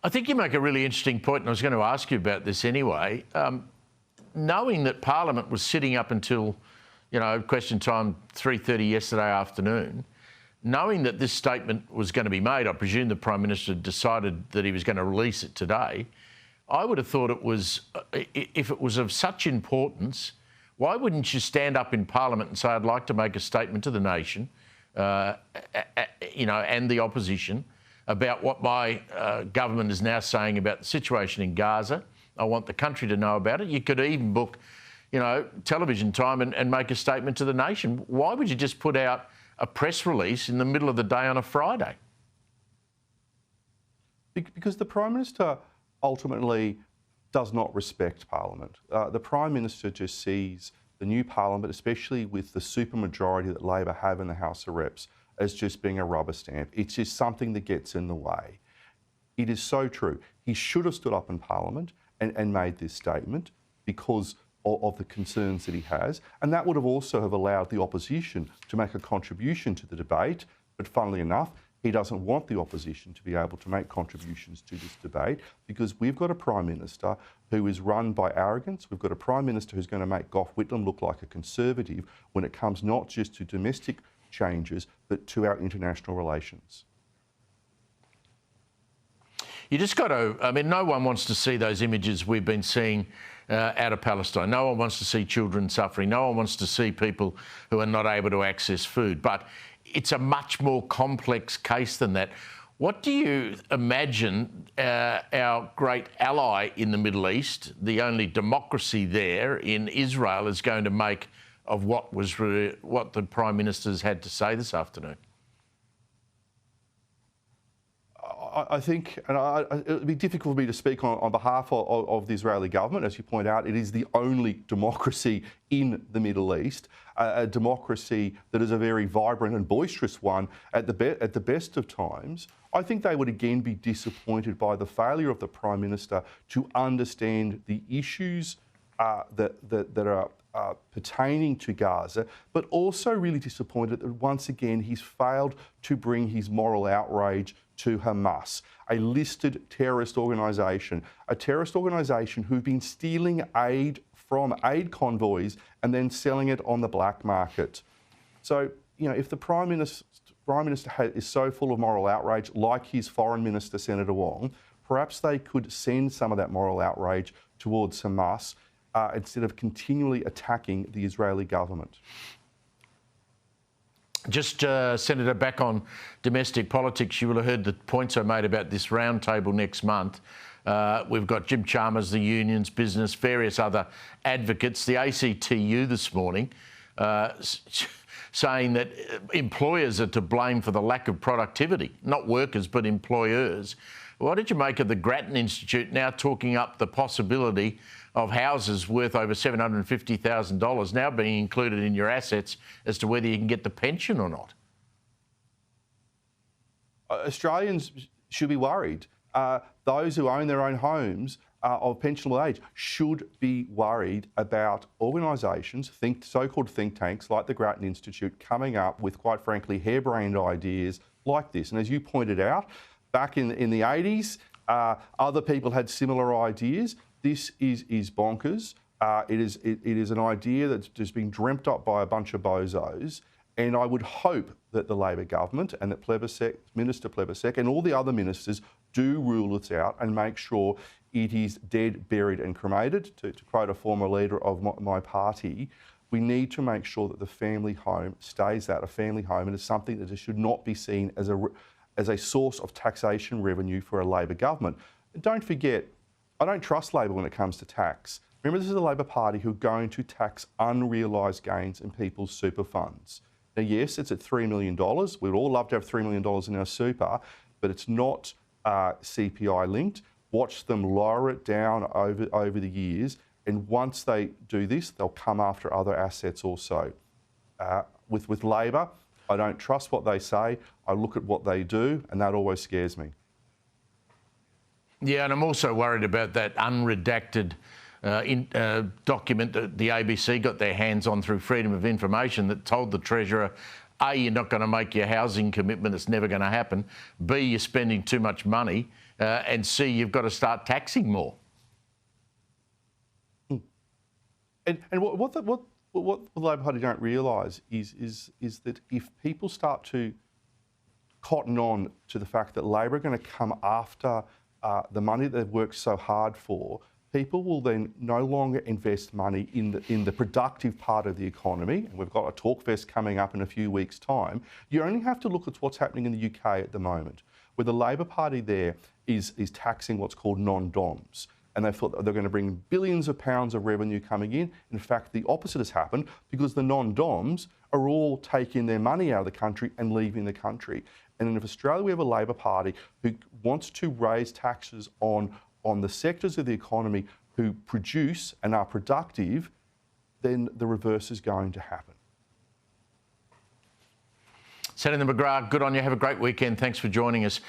I think you make a really interesting point, and I was going to ask you about this anyway. Knowing that Parliament was sitting up until, question time 3:30 yesterday afternoon, knowing that this statement was going to be made, I presume the Prime Minister decided that he was going to release it today. I would have thought if it was of such importance, why wouldn't you stand up in Parliament and say, I'd like to make a statement to the nation, and the opposition about what my government is now saying about the situation in Gaza. I want the country to know about it. You could even book, television time and make a statement to the nation. Why would you just put out a press release in the middle of the day on a Friday? Because the Prime Minister ultimately does not respect Parliament. The Prime Minister just sees the new Parliament, especially with the supermajority that Labor have in the House of Reps, as just being a rubber stamp. It's just something that gets in the way. It is so true. He should have stood up in Parliament and made this statement because of the concerns that he has, and that would have also have allowed the opposition to make a contribution to the debate. But funnily enough, he doesn't want the opposition to be able to make contributions to this debate because we've got a Prime Minister who is run by arrogance. We've got a Prime Minister who's going to make Gough Whitlam look like a Conservative when it comes not just to domestic changes, but to our international relations. You just got to, no one wants to see those images we've been seeing out of Palestine. No one wants to see children suffering. No one wants to see people who are not able to access food. But it's a much more complex case than that. What do you imagine our great ally in the Middle East, the only democracy there in Israel, is going to make of what the Prime Minister's had to say this afternoon? I think, and it would be difficult for me to speak on behalf of the Israeli government. As you point out, it is the only democracy in the Middle East, a democracy that is a very vibrant and boisterous one at the best of times. I think they would again be disappointed by the failure of the Prime Minister to understand the issues that are pertaining to Gaza, but also really disappointed that once again he's failed to bring his moral outrage to Hamas, a listed terrorist organisation, who've been stealing aid from aid convoys and then selling it on the black market. So, if the Prime Minister is so full of moral outrage, like his Foreign Minister, Senator Wong, perhaps they could send some of that moral outrage towards Hamas instead of continually attacking the Israeli government. Just, Senator, back on domestic politics, you will have heard the points I made about this roundtable next month. We've got Jim Chalmers, the unions, business, various other advocates, the ACTU this morning, saying that employers are to blame for the lack of productivity, not workers but employers. What did you make of the Grattan Institute now talking up the possibility of houses worth over $750,000 now being included in your assets as to whether you can get the pension or not? Australians should be worried. Those who own their own homes of pensionable age should be worried about organisations, so-called think tanks like the Grattan Institute, coming up with, quite frankly, harebrained ideas like this. And as you pointed out, back in the 80s, other people had similar ideas. This is bonkers. It is an idea that's just been dreamt up by a bunch of bozos. And I would hope that the Labor government and that Minister Plibersek and all the other ministers do rule this out and make sure it is dead, buried and cremated. To quote a former leader of my party, we need to make sure that the family home stays that, a family home, and is something that should not be seen as a source of taxation revenue for a Labor government. And don't forget, I don't trust Labor when it comes to tax. Remember, this is a Labor Party who are going to tax unrealised gains in people's super funds. Now, yes, it's at $3 million. We'd all love to have $3 million in our super, but it's not CPI linked. Watch them lower it down over the years, and once they do this, they'll come after other assets also. With Labor, I don't trust what they say. I look at what they do, and that always scares me. Yeah, and I'm also worried about that unredacted document that the ABC got their hands on through Freedom of Information that told the Treasurer, A, you're not going to make your housing commitment, it's never going to happen. B, you're spending too much money. and C, you've got to start taxing more. And what the Labor Party don't realise is that if people start to cotton on to the fact that Labor are going to come after the money they've worked so hard for, people will then no longer invest money in the productive part of the economy. And we've got a talk fest coming up in a few weeks' time. You only have to look at what's happening in the UK at the moment, where the Labor Party there is taxing what's called non-DOMs. And they thought they're going to bring billions of pounds of revenue coming in. In fact, the opposite has happened because the non-DOMs are all taking their money out of the country and leaving the country. And in Australia, we have a Labor Party who wants to raise taxes on the sectors of the economy who produce and are productive, then the reverse is going to happen. Senator McGrath, good on you. Have a great weekend. Thanks for joining us.